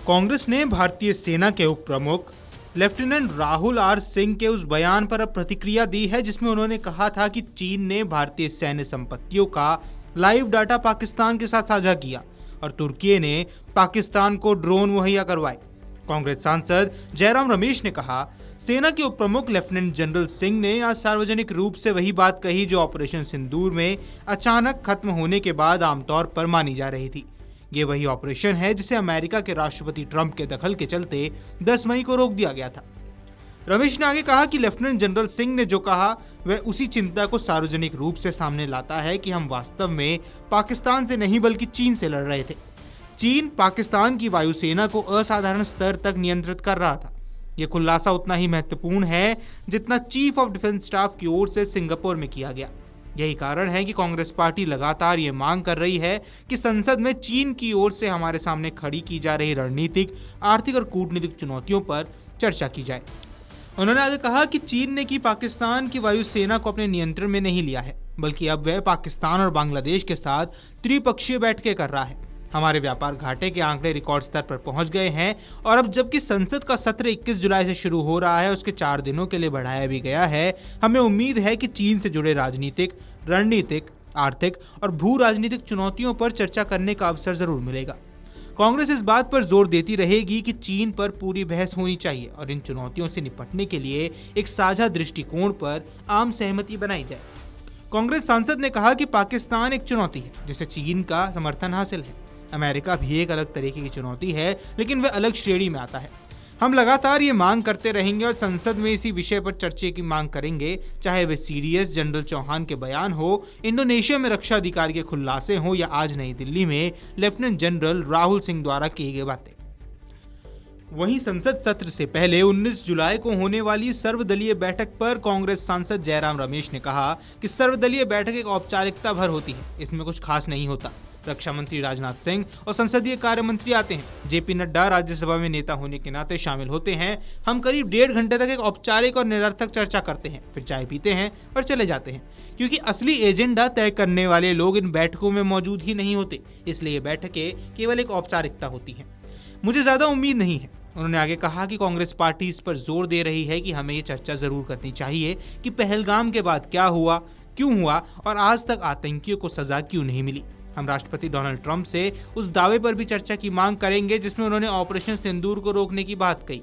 कांग्रेस ने भारतीय सेना के उप प्रमुख लेफ्टिनेंट राहुल आर सिंह के उस बयान पर अब प्रतिक्रिया दी है जिसमें उन्होंने कहा था कि चीन ने भारतीय सैन्य संपत्तियों का लाइव डाटा पाकिस्तान के साथ साझा किया और तुर्की ने पाकिस्तान को ड्रोन मुहैया करवाए। कांग्रेस सांसद जयराम रमेश ने कहा, सेना के उप प्रमुख लेफ्टिनेंट जनरल सिंह ने आज सार्वजनिक रूप से वही बात कही जो ऑपरेशन सिंदूर में अचानक खत्म होने के बाद आमतौर पर मानी जा रही थी। ये वही ऑपरेशन है जिसे अमेरिका के राष्ट्रपति ट्रंप के दखल के चलते 10 मई को रोक दिया गया था। रमेश ने आगे कहा कि लेफ्टिनेंट जनरल सिंह ने जो कहा वह उसी चिंता को सार्वजनिक रूप से सामने लाता है कि हम वास्तव में पाकिस्तान से नहीं बल्कि चीन से लड़ रहे थे। चीन पाकिस्तान की वायुसेना को असाधारण स्तर तक नियंत्रित कर रहा था। यह खुलासा उतना ही महत्वपूर्ण है जितना चीफ ऑफ डिफेंस स्टाफ की ओर से सिंगापुर में किया गया। यही कारण है कि कांग्रेस पार्टी लगातार ये मांग कर रही है कि संसद में चीन की ओर से हमारे सामने खड़ी की जा रही रणनीतिक, आर्थिक और कूटनीतिक चुनौतियों पर चर्चा की जाए। उन्होंने आगे कहा कि चीन ने की पाकिस्तान की वायुसेना को अपने नियंत्रण में नहीं लिया है, बल्कि अब वह पाकिस्तान और बांग्लादेश के साथ त्रिपक्षीय बैठकें कर रहा है। हमारे व्यापार घाटे के आंकड़े रिकॉर्ड स्तर पर पहुंच गए हैं और अब जबकि संसद का सत्र 21 जुलाई से शुरू हो रहा है, उसके 4 दिनों के लिए बढ़ाया भी गया है। हमें उम्मीद है कि चीन से जुड़े राजनीतिक, रणनीतिक, आर्थिक और भू राजनीतिक चुनौतियों पर चर्चा करने का अवसर जरूर मिलेगा। कांग्रेस इस बात पर जोर देती रहेगी कि चीन पर पूरी बहस होनी चाहिए और इन चुनौतियों से निपटने के लिए एक साझा दृष्टिकोण पर आम सहमति बनाई जाए। कांग्रेस सांसद ने कहा कि पाकिस्तान एक चुनौती है जिसे चीन का समर्थन हासिल है। अमेरिका भी एक अलग तरीके की चुनौती है, लेकिन वह अलग श्रेणी में आता है। हम लगातार ये मांग करते रहेंगे और संसद में इसी विषय पर चर्चा की मांग करेंगे, चाहे वे सीडीएस जनरल चौहान के बयान हो, इंडोनेशिया में रक्षा अधिकारी के खुलासे हो या आज नई दिल्ली में लेफ्टिनेंट जनरल राहुल सिंह द्वारा की गई बातें। वहीं संसद सत्र से पहले 19 जुलाई को होने वाली सर्वदलीय बैठक पर कांग्रेस सांसद जयराम रमेश ने कहा कि सर्वदलीय बैठक एक औपचारिकता भर होती है, इसमें कुछ खास नहीं होता। रक्षा मंत्री राजनाथ सिंह और संसदीय कार्य मंत्री आते हैं। जेपी नड्डा राज्यसभा में नेता होने के नाते शामिल होते हैं। हम करीब 1.5 घंटे तक एक औपचारिक और निरर्थक चर्चा करते हैं, फिर चाय पीते हैं और चले जाते हैं, क्योंकि असली एजेंडा तय करने वाले लोग इन बैठकों में मौजूद ही नहीं होते। इसलिए ये बैठकें केवल एक औपचारिकता होती हैं। मुझे ज्यादा उम्मीद नहीं है। उन्होंने आगे कहा कि कांग्रेस पार्टी इस पर जोर दे रही है कि हमें ये चर्चा जरूर करनी चाहिए कि पहलगाम के बाद क्या हुआ, क्यों हुआ और आज तक आतंकियों को सजा क्यों नहीं मिली। हम राष्ट्रपति डोनाल्ड ट्रंप से उस दावे पर भी चर्चा की मांग करेंगे जिसमें उन्होंने ऑपरेशन सिंदूर को रोकने की बात कही।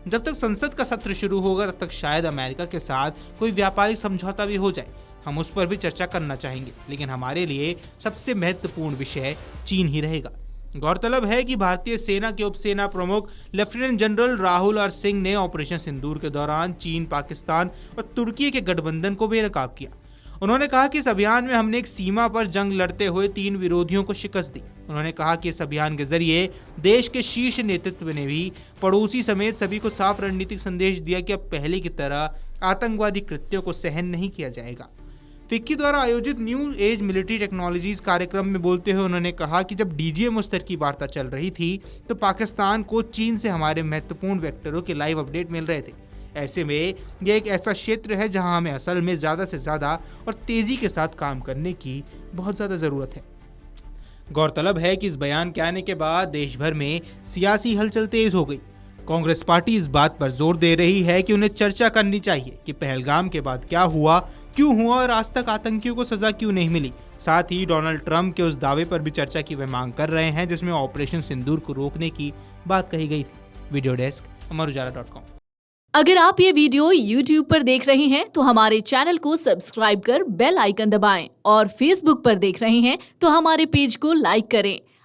जब तक संसद का सत्र शुरू होगा तब तक शायद अमेरिका के साथ कोई व्यापारिक समझौता भी हो जाए। हम उस पर भी चर्चा करना चाहेंगे, लेकिन हमारे लिए सबसे महत्वपूर्ण विषय चीन ही रहेगा। गौरतलब है कि भारतीय सेना के उप सेना प्रमुख lieutenant general Rahul R Singh ने ऑपरेशन सिंदूर के दौरान चीन, पाकिस्तान और तुर्की के गठबंधन को बेनकाब किया। उन्होंने कहा कि इस अभियान में हमने एक सीमा पर जंग लड़ते हुए 3 विरोधियों को शिकस्त दी। उन्होंने कहा कि इस अभियान के जरिए देश के शीर्ष नेतृत्व ने भी पड़ोसी समेत सभी को साफ रणनीतिक संदेश दिया कि अब पहले की तरह आतंकवादी कृत्यों को सहन नहीं किया जाएगा। फिक्की द्वारा आयोजित न्यू एज मिलिट्री टेक्नोलॉजीज कार्यक्रम में बोलते हुए उन्होंने कहा कि जब डीजीएम स्तर की वार्ता चल रही थी तो पाकिस्तान को चीन से हमारे महत्वपूर्ण वेक्टरों के लाइव अपडेट मिल रहे थे। ऐसे में यह एक ऐसा क्षेत्र है जहां हमें असल में ज़्यादा से ज़्यादा और तेज़ी के साथ काम करने की बहुत ज़्यादा ज़रूरत है। गौरतलब है कि इस बयान के आने के बाद देश भर में सियासी हलचल तेज हो गई। कांग्रेस पार्टी इस बात पर जोर दे रही है कि उन्हें चर्चा करनी चाहिए कि पहलगाम के बाद क्या हुआ, क्यों हुआ और आज तक आतंकियों को सजा क्यों नहीं मिली। साथ ही डोनाल्ड ट्रंप के उस दावे पर भी चर्चा की वे मांग कर रहे हैं जिसमें ऑपरेशन सिंदूर को रोकने की बात कही गई थी। वीडियो डेस्क अमरउजाला.com। अगर आप ये वीडियो YouTube पर देख रहे हैं तो हमारे चैनल को सब्सक्राइब कर बेल आइकन दबाएं और Facebook पर देख रहे हैं तो हमारे पेज को लाइक करें।